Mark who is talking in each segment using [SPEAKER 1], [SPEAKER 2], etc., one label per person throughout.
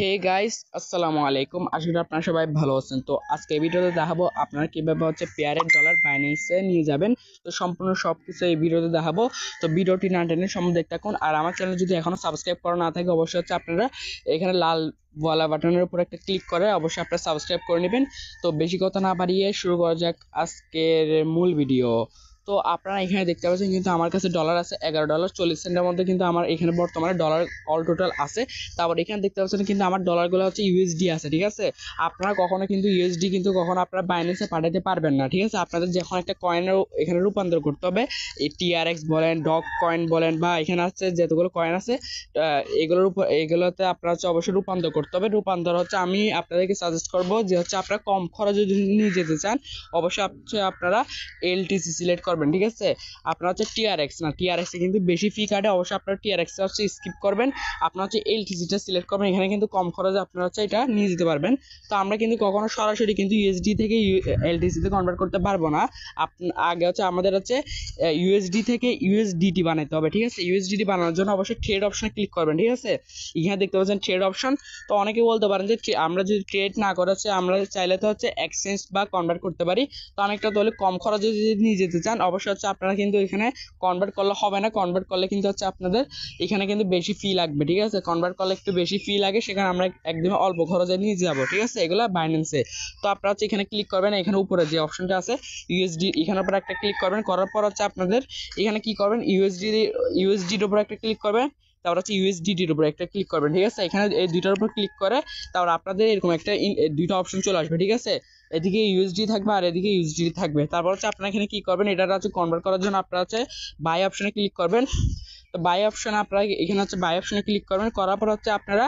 [SPEAKER 1] Hey guys, আসসালামু আলাইকুম। আশা করি আপনারা সবাই ভালো আছেন। তো আজকে এই ভিডিওতে দেখাবো আপনারা কিভাবে পেয়ারের ডলার বাইন্যান্সে নিয়ে যাবেন। তো সম্পূর্ণ সবকিছু এই ভিডিওতে দেখাবো। তো ভিডিওটি না টেনে সম্পূর্ণ দেখতে থাকুন। আর আমার চ্যানেল যদি এখনো সাবস্ক্রাইব করা না থাকে, অবশ্যই আপনারা এখানে লাল ওয়ালা বাটনের উপর একটা ক্লিক করে অবশ্যই আপনারা সাবস্ক্রাইব করে নেবেন। তো বেশি কথা না বাড়িয়ে শুরু করা যাক আজকের মূল ভিডিও। তো আপনারা এখানে দেখতে পাচ্ছেন কিন্তু আমার কাছে ডলার আছে $11.40 মধ্যে, কিন্তু আমার এখানে বর্তমানে ডলার অল টোটাল আছে। তারপর এখানে দেখতে পাচ্ছেন কিন্তু আমার ডলারগুলো ইউএসডি আছে, ঠিক আছে। আপনারা কখনো কিন্তু ইউএসডি কিন্তু কখনো আপনারা বাইন্যান্সে পাঠাতে পারবেন না, ঠিক আছে। আপনাদের যখন একটা কয়েনের এখানে রূপান্তর করতে হবে, এই টিআরএক্স বলেন, ডগ কয়েন বলেন, বা এখানে আছে যতগুলো কয়েন আছে এগুলোর উপর এগুলোতে আপনারা অবশ্যই রূপান্তর করতে হবে। রূপান্তর আমি আপনাদেরকে সাজেস্ট করবো যে আপনারা কম খরচে যদি নিয়ে যেতে চান, অবশ্যই আপনারা এলটিসি সিলেক্ট করবেন, ঠিক আছে। আপনারা টিআরএক্স না, টিআরএক্স এ কিন্তু বেশি ফি কাটে, অবশ্যই আপনারা টিআরএক্স স্কিপ করবেন। আপনারা এলটিসিটা সিলেক্ট করবেন, এখানে কিন্তু কম খরচে আপনারা এটা নিয়ে যেতে পারবেন। তো আমরা কিন্তু কখনো সরাসরি কিন্তু ইউএসডি থেকে এলটিসি তে কনভার্ট করতে পারবো না। আগে আমাদের ইউএসডি থেকে ইউএসডিটি বানাতে হবে, ঠিক আছে। ইউএসডিটি বানানোর জন্য অবশ্যই ট্রেড অপশনে ক্লিক করবেন, ঠিক আছে। এখানে দেখতে পাচ্ছেন ট্রেড অপশন। তো অনেকে বলতে পারেন যে আমরা যদি ট্রেড না করে আমরা চাইলে তো এক্সচেঞ্জ বা কনভার্ট করতে পারি। তো অনেকটা তাহলে কম খরচে যদি নিয়ে যেতে চান, অবশ্যই আপনারা কিন্তু এখানে কনভার্ট করলে হবে না। কনভার্ট করলে কিন্তু আপনাদের এখানে কিন্তু বেশি ফি লাগবে, ঠিক আছে। কনভার্ট করলে একটু বেশি ফি লাগে, সেখানে আমরা একদম অল্প খরচে নিয়ে যাবো, ঠিক আছে। এগুলো বাইন্যান্সে। তো আপনারা এখানে ক্লিক করবেন, এখানে উপরে যে অপশনটা আছে ইউএসডি, এখানের উপর একটা ক্লিক করবেন। করার পর আপনাদের এখানে কি করবেন, ইউএসডির উপর একটা ক্লিক করবেন। তারপর ইউএসডিটির উপর একটা ক্লিক করবেন, ঠিক আছে। এখানে এই দুইটার উপর ক্লিক করে তারপর আপনাদের এরকম একটা দুইটা অপশন চলে আসবে, ঠিক আছে। এদিকে ইউএসডি থাকবে আর এদিকে ইউএসডি থাকবে। তারপর আপনারা এখানে কি করবেন, এটা কনভার্ট করার জন্য আপনারা বাই অপশনে ক্লিক করবেন। তো বাই অপশনে আপনারা এখানে বাই অপশনে ক্লিক করবেন। করার পর আপনারা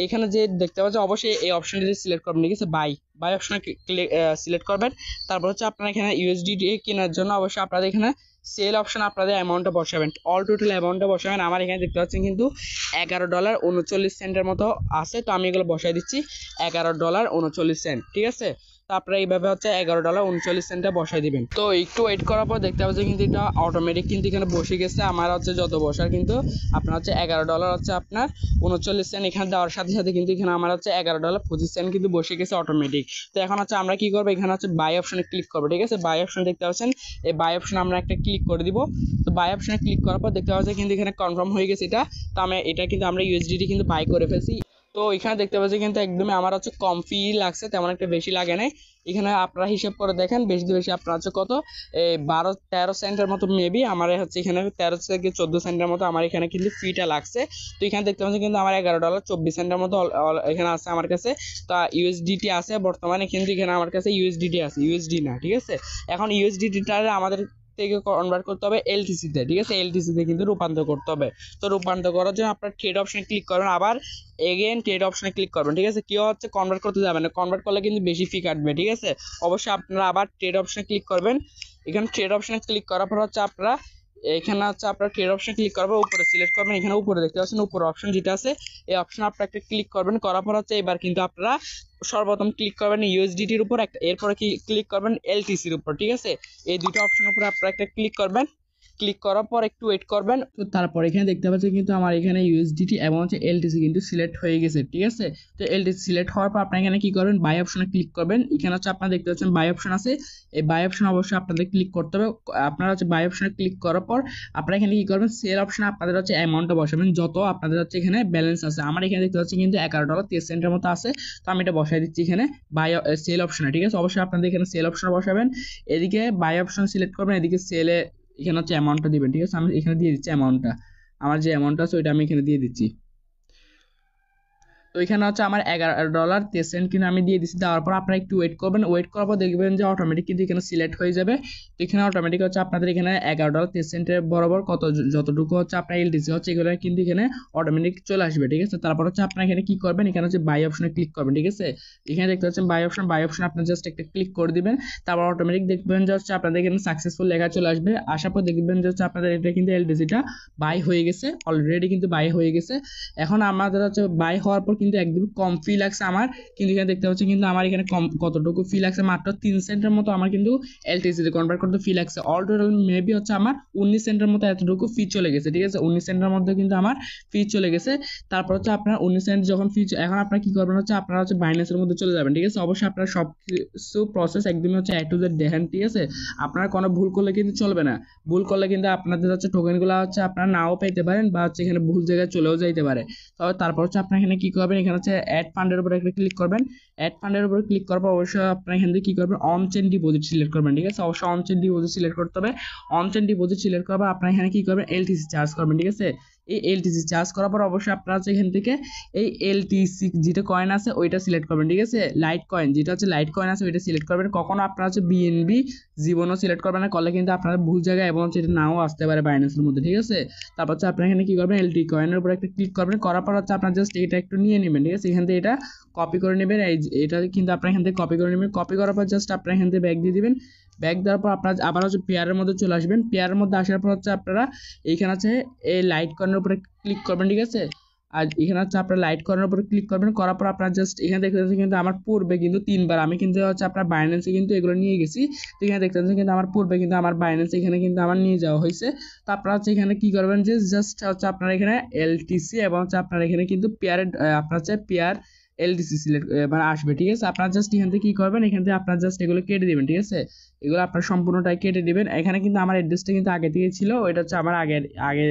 [SPEAKER 1] এখানে যে দেখতে পাচ্ছেন অবশ্যই এই অপশনটি সিলেক্ট করবেন, ঠিক আছে। বাই অপশনে সিলেক্ট করবেন। তারপর আপনারা এখানে ইউএসডি কেনার জন্য অবশ্যই আপনাদের এখানে সেল অপশন আপনাদের অ্যামাউন্টটা বসাবেন, অল টোটাল অ্যামাউন্টটা বসাবেন। আমার এখানে দেখতে পাচ্ছেন কিন্তু $11.39 মতো আছে। তো আমি এগুলো বসাই দিচ্ছি, $11.39, ঠিক আছে। তো আপনারা এইভাবে $11.39 বসাই দিবেন। তো একটু ওয়েট করার পর দেখতে পাচ্ছেন কিন্তু এটা অটোমেটিক কিন্তু এখানে বসে গেছে। আমার যত বসার কিন্তু আপনার $11 আপনার 39 সেন্ট এখানে দেওয়ার সাথে সাথে কিন্তু এখানে আমার $11.25 কিন্তু বসে গেছে অটোমেটিক। তো এখন আমরা কি করবো, এখানে বাই অপশনে ক্লিক করবো, ঠিক আছে। বাই অপশন দেখতে পাচ্ছেন, এই বাই অপশনে আমরা একটা ক্লিক করে দিব। তো বাই অপশনে ক্লিক করার পর দেখতে পাচ্ছেন কিন্তু এখানে কনফার্ম হয়ে গেছে এটা। তো এটা কিন্তু আমরা ইউএসডিটি কিন্তু বাই করে ফেলছি। তো এখানে দেখতে পাচ্ছি কিন্তু একদমই আমার কম ফি লাগছে, তেমন একটা বেশি লাগে নাই। এখানে আপনারা হিসাব করে দেখেন বেশি বেশি আপনার কত 12-13 সেন্টের মতো মেবি আমার এখানে 13 থেকে 14 সেন্টের মতো আমার এখানে কিন্তু ফিটা লাগছে। তো এখানে দেখতে পাচ্ছেন কিন্তু আমার $11.24 মতো এখানে আছে আমার কাছে। তা ইউএসডিটি আছে বর্তমানে, কিন্তু এখানে আমার কাছে ইউএসডিটি আছে, ইউএসডি না, ঠিক আছে। এখন ইউএসডিটিটা আমাদের থেকে কনভার্ট করতে হবে এলটিসি তে, ঠিক আছে। এলটিসি তে কিন্তু রূপান্তর করতে হবে। তো রূপান্তর করার জন্য আপনার ট্রেড অপশনে ক্লিক করবেন, আবার এগেইন ট্রেড অপশনে ক্লিক করবেন, ঠিক আছে। কেউ কনভার্ট করতে যাবেন না, কনভার্ট করলে কিন্তু বেশি ফি কাটবে, ঠিক আছে। অবশ্যই আপনারা আবার ট্রেড অপশনে ক্লিক করবেন। এখানে ট্রেড অপশনে ক্লিক করার পর আপনারা এখানে আপনারা ট্রেড অপশনে ক্লিক করবেন, উপরে সিলেক্ট করবেন। এখানে উপরে দেখতে পাচ্ছেন উপরে অপশন যেটা আছে, এই অপশন আপনারা একটা ক্লিক করবেন। করার পর এবার কিন্তু আপনারা সর্বপ্রথম ক্লিক করবেন ইউএসডিটির উপর, এরপরে ক্লিক করবেন এলটিসির উপর, ঠিক আছে। এই দুটো অপশনের উপর আপনারা একটা ক্লিক করবেন। ক্লিক করার পর একটু ওয়েট করবেন। তো তারপর এখানে দেখতে পাচ্ছেন কিন্তু আমার এখানে ইউএসডিটি এবং এলটিসি কিন্তু সিলেক্ট হয়ে গেছে, ঠিক আছে। তো এলটিসি সিলেক্ট হওয়ার পর আপনারা এখানে কি করবেন, বাই অপশনে ক্লিক করবেন। এখানে আপনারা দেখতে পাচ্ছেন বাই অপশন আছে, এই বাই অপশন অবশ্যই আপনাদের ক্লিক করতে হবে। আপনারা বাই অপশনে ক্লিক করার পর আপনারা এখানে কি করবেন, সেল অপশনে আপনাদের অ্যামাউন্টটা বসাবেন, যত আপনাদের এখানে ব্যালেন্স আছে। আমার এখানে দেখতে পাচ্ছি কিন্তু $11.23 মতো আছে। তো আমি এটা বসাই দিচ্ছি এখানে সেল অপশনে, ঠিক আছে। অবশ্যই আপনাদের এখানে সেল অপশনে বসাবেন। এদিকে বাই অপশন সিলেক্ট করবেন, এদিকে সেলে এখানে অ্যামাউন্টটা দিবেন, ঠিক আছে। আমি এখানে দিয়ে দিচ্ছি অ্যামাউন্টটা, আমার যে অ্যামাউন্টটা আছে ওইটা আমি এখানে দিয়ে দিচ্ছি। তো এখানে আমার $11.23 কিন্তু আমি দিয়ে দিচ্ছি। দেওয়ার পর আপনারা একটু ওয়েট করবেন। ওয়েট করার পর দেখবেন যে অটোমেটিক কিন্তু এখানে সিলেক্ট হয়ে যাবে। তো এখানে অটোমেটিক আপনাদের এখানে $11.23 বরাবর কত যতটুকু আপনার এলটিসি এগুলো কিন্তু এখানে অটোমেটিক চলে আসবে, ঠিক আছে। তারপর আপনারা এখানে কি করবেন, এখানে বাই অপশনে ক্লিক করবেন, ঠিক আছে। এখানে দেখতে পাচ্ছেন বাই অপশন আপনার জাস্ট একটা ক্লিক করে দিবেন। তারপর অটোমেটিক দেখবেন যে আপনাদের এখানে সাকসেসফুল লেখা চলে আসবে। আসার পর দেখবেন যে আপনাদের এটা কিন্তু এলটিসিটা বাই হয়ে গেছে, অলরেডি কিন্তু বাই হয়ে গেছে। এখন আমাদের বাই হওয়ার পর কিন্তু একদম কম ফি লাগছে আমার, কিন্তু এখানে দেখতে পাচ্ছি কিন্তু আমার এখানে কম কতটুকু ফি লাগছে, মাত্র 3 সেন্টের মতো আমার কিন্তু এলটিসি তে কনভার্ট করতে ফি লাগছে। অল টোটাল মেবি হচ্ছে আমার 19 সেন্টের মতো এতটুকু ফি চলে গেছে, ঠিক আছে, 19 সেন্টের মধ্যে কিন্তু আমার ফি চলে গেছে। তারপর হচ্ছে আপনার 19 সেন্ট যখন ফি, এখন আপনারা কি করবেন হচ্ছে আপনারা হচ্ছে বাইন্যান্সের মধ্যে চলে যাবেন, ঠিক আছে। অবশ্যই আপনারা সব কিছু প্রসেস একদমই হচ্ছে A to Z দেখেন, ঠিক আছে। আপনারা কোনো ভুল করলে কিন্তু চলবে না, ভুল করলে কিন্তু আপনাদের হচ্ছে টোকেনগুলো হচ্ছে আপনারা নাও পেতে পারেন বা হচ্ছে এখানে ভুল জায়গায় চলেও যাইতে পারে। তবে তারপর হচ্ছে আপনার এখানে কি করবেন, এখানে হচ্ছে অ্যাড ফান্ডের উপরে একটা ক্লিক করবেন। অ্যাড ফান্ডের উপরে ক্লিক করার পর অবশ্যই আপনার এখান থেকে কি করবেন, অন চেইন ডিপোজিট সিলেক্ট করবেন, ঠিক আছে। অবশ্যই অন চেইন ডিপোজিট সিলেক্ট করতে হবে। অন চেইন ডিপোজিট সিলেক্ট করার পর আপনার এখানে কি করবেন, এলটিসি চার্জ করবেন, ঠিক আছে। এই এলটিসি চার্জ করার পর অবশ্যই আপনারা হচ্ছে এখান থেকে এই এলটিসি যেটা কয়েন আছে ওইটা সিলেক্ট করবেন, ঠিক আছে। লাইট কয়েন যেটা হচ্ছে লাইট কয়েন আছে ওইটা সিলেক্ট করবেন। কখনো আপনারা হচ্ছে বিএনবি জীবনও সিলেক্ট করবেন না, করলে কিন্তু আপনারা ভুল জায়গায় এবং হচ্ছে এটা নাও আসতে পারে বাইন্যান্সের মধ্যে, ঠিক আছে। তারপর হচ্ছে আপনার এখানে কি করবেন, এলটি কয়েনের উপর একটা ক্লিক করবেন, করার পর হচ্ছে আপনার জাস্ট এটা একটু নিয়ে নেবেন, ঠিক আছে। এখান থেকে এটা কপি করে নেবেন, এটা কিন্তু আপনার এখান থেকে কপি করে নেবেন। কপি করার পর জাস্ট আপনার এখান থেকে ব্যাক দিয়ে দিবেন। ব্যাক দেওয়ার পর আপনার আবার হচ্ছে পেয়ারের মধ্যে চলে আসবেন। পেয়ারের মধ্যে আসার পর হচ্ছে আপনারা এইখানে আছে এই লাইট কর্নার উপরে ক্লিক করবেন, ঠিক আছে। আর এখানে হচ্ছে আপনার লাইট কর্নার উপরে ক্লিক করবেন, করার পর আপনার জাস্ট এখানে দেখতে পাচ্ছেন কিন্তু আমার পূর্বে কিন্তু 3বার আমি কিন্তু হচ্ছে আপনার বাইন্যান্সে কিন্তু এগুলো নিয়ে গেছি। তো এখানে দেখতে পাচ্ছেন কিন্তু আমার পূর্বে কিন্তু আমার বাইন্যান্সে এখানে কিন্তু আমার নিয়ে যাওয়া হয়েছে। তো আপনারা হচ্ছে এখানে কি করবেন যে জাস্ট হচ্ছে আপনার এখানে এলটিসি এবং হচ্ছে আপনার এখানে কিন্তু পেয়ারের আপনার হচ্ছে পেয়ার এলটিসি সিলেক্ট মানে আসবে, ঠিক আছে। আপনারা জাস্ট এখান থেকে কি করবেন, এখান থেকে আপনার জাস্ট এগুলো কেটে দিবেন, ঠিক আছে। এগুলো আপনার সম্পূর্ণটাই কেটে দিবেন। এখানে কিন্তু আমার অ্যাড্রেসটা কিন্তু আগে থেকে ছিল, ওইটা হচ্ছে আমার আগে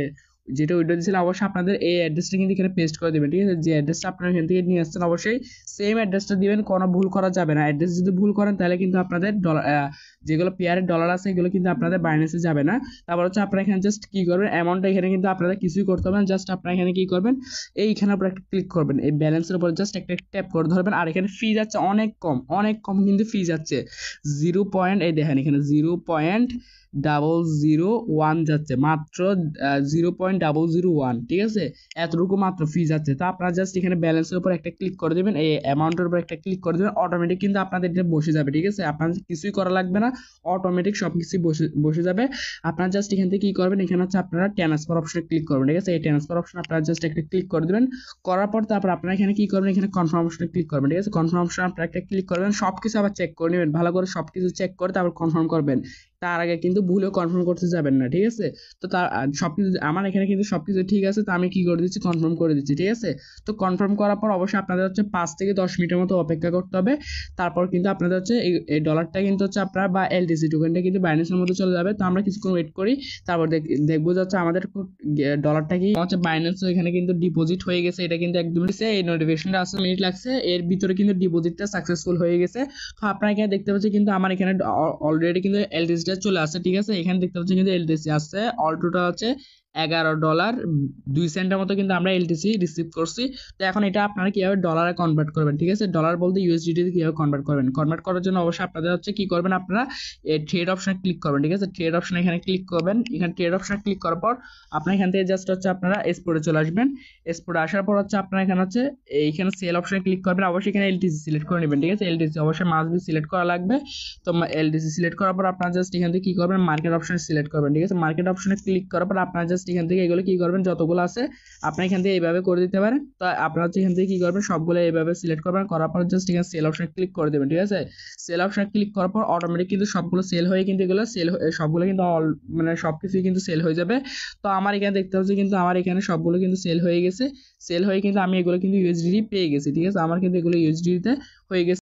[SPEAKER 1] যেটা উইন্ডো দিয়েছিল, অবশ্যই আপনাদের এই অ্যাড্রেসটা কিন্তু এখানে পেস্ট করে দেবেন, ঠিক আছে। যে অ্যাড্রেসটা আপনারা এখান থেকে নিয়ে আসছেন অবশ্যই সেম অ্যাড্রেসটা দিবেন, কোনো ভুল করা যাবে না। অ্যাড্রেস যদি ভুল করেন তাহলে কিন্তু আপনাদের ডলার যেগুলো পেয়ারের ডলার আছে এগুলো কিন্তু আপনাদের বাইন্যান্সে যাবে না। তারপর হচ্ছে আপনারা এখানে জাস্ট কি করবেন, অ্যামাউন্টটা এখানে কিন্তু আপনাদের কিছুই করতে হবে না, জাস্ট আপনারা এখানে কি করবেন, এইখানের উপর একটা ক্লিক করবেন, এই ব্যালেন্সের উপর জাস্ট একটা ট্যাপ করে ধরবেন। আর এখানে ফি যাচ্ছে অনেক কম, অনেক কম কিন্তু ফি যাচ্ছে 0. এই দেখেন এখানে 0.001 যাচ্ছে, মাত্র 0.001, ঠিক আছে। এতটুকু মাত্র ফি যাচ্ছে। তো আপনারা জাস্ট এখানে ব্যালেন্সের উপর একটা ক্লিক করে দেবেন, এই অ্যামাউন্টের উপর একটা ক্লিক করে দেবেন, অটোমেটিক কিন্তু আপনাদের এটা বসে যাবে, ঠিক আছে। আপনাদের কিছুই করা লাগবে না, অটোমেটিক সব কিছু বসে যাবে। আপনারা জাস্ট এখান থেকে কি করবেন, এখানে হচ্ছে আপনারা ট্রান্সফার অপশনে ক্লিক করবেন, ঠিক আছে। এই ট্রান্সফার অপশন আপনারা জাস্ট একটা ক্লিক করে দেবেন, করার পর তারপর আপনারা এখানে কি করবেন, এখানে কনফার্ম অপশনে ক্লিক করবেন, ঠিক আছে। কনফার্ম অপশন আপনারা একটা ক্লিক করবেন, সব কিছু আবার চেক করে নেবেন, ভালো করে সব কিছু চেক করে তারপর কনফার্ম করবেন। তার আগে কিন্তু ভুলেও কনফার্ম করতে যাবেন না, ঠিক আছে। তো তার সবকিছু আমার এখানে কিন্তু সবকিছু ঠিক আছে, তো আমি কি করে দিচ্ছি, কনফার্ম করে দিচ্ছি, ঠিক আছে। তো কনফার্ম করার পর অবশ্যই আপনাদের হচ্ছে 5 থেকে 10 মিনিটের মতো অপেক্ষা করতে হবে। তারপর কিন্তু আপনাদের হচ্ছে এই ডলারটা কিন্তু হচ্ছে আপনার বা এলটিসি টোকেনটা কিন্তু বাইন্যান্সের মধ্যে চলে যাবে। তো আমরা কিছুক্ষণ ওয়েট করি, তারপর দেখবো যাচ্ছে আমাদের ডলারটা কি হচ্ছে বাইন্যান্স এখানে কিন্তু ডিপোজিট হয়ে গেছে। এটা কিন্তু একদম এই নোটিফিকেশনটা আসতে মিনিট লাগছে, এর ভিতরে কিন্তু ডিপোজিটটা সাকসেসফুল হয়ে গেছে। তো আপনারা এখানে দেখতে পাচ্ছেন কিন্তু আমার এখানে অলরেডি কিন্তু এলটিসি চলে আসছে, ঠিক আছে। এখানে দেখতে পাচ্ছেন কিন্তু এলটিসি আসছে, অল টোটাল হচ্ছে $11.02 মতো কিন্তু আমরা এলটিসি রিসিভ করছি। তো এখন এটা আপনারা কিভাবে ডলারে কনভার্ট করবেন, ঠিক আছে। ডলার বলতে ইউএসডিটি কিভাবে কনভার্ট করবেন, কনভার্ট করার জন্য অবশ্যই আপনাদের হচ্ছে কি করবেন, আপনারা এই ট্রেড অপশনে ক্লিক করবেন, ঠিক আছে। ট্রেড অপশনে এখানে ক্লিক করবেন, এখানে ট্রেড অপশনে ক্লিক করার পর আপনারা এখান থেকে জাস্ট হচ্ছে আপনারা এক্সপোর্টে চলে আসবেন। এক্সপোর্টে আসার পর হচ্ছে আপনারা এখানে হচ্ছে এইখানে সেল অপশনে ক্লিক করবেন, অবশ্যই এখানে এলটিসি সিলেক্ট করে নেবেন, ঠিক আছে। এলটিসি অবশ্যই মাস্ট বি সিলেক্ট করা লাগবে। তো এলটিসি সিলেক্ট করার পর আপনারা জাস্ট এখান থেকে কি করবেন, মার্কেট অপশনে সিলেক্ট করবেন, ঠিক আছে। মার্কেট অপশনে ক্লিক করার পর আপনারা জাস্ট এখান থেকে এগুলো কি করবেন, যতগুলো আছে আপনি এখান থেকে এইভাবে করে দিতে পারেন। তো আপনারা এখান থেকে কি করবেন, সবগুলো এইভাবে সিলেক্ট করবেন, করার পর জাস্ট এখানে সেল অপশনে ক্লিক করে দেবেন, ঠিক আছে। সেল অপশনে ক্লিক করার পর অটোমেটিক কিন্তু সবগুলো সেল হয়ে কিন্তু এগুলো সবগুলো কিন্তু মানে সবকিছুই কিন্তু সেল হয়ে যাবে। তো আমার এখানে দেখতে পাচ্ছি কিন্তু আমার এখানে সবগুলো কিন্তু সেল হয়ে গেছে। সেল হয়ে কিন্তু আমি এগুলো কিন্তু ইউএসডিটি পেয়ে গেছি, ঠিক আছে। আমার কিন্তু এগুলো ইউএসডিতে হয়ে গেছে।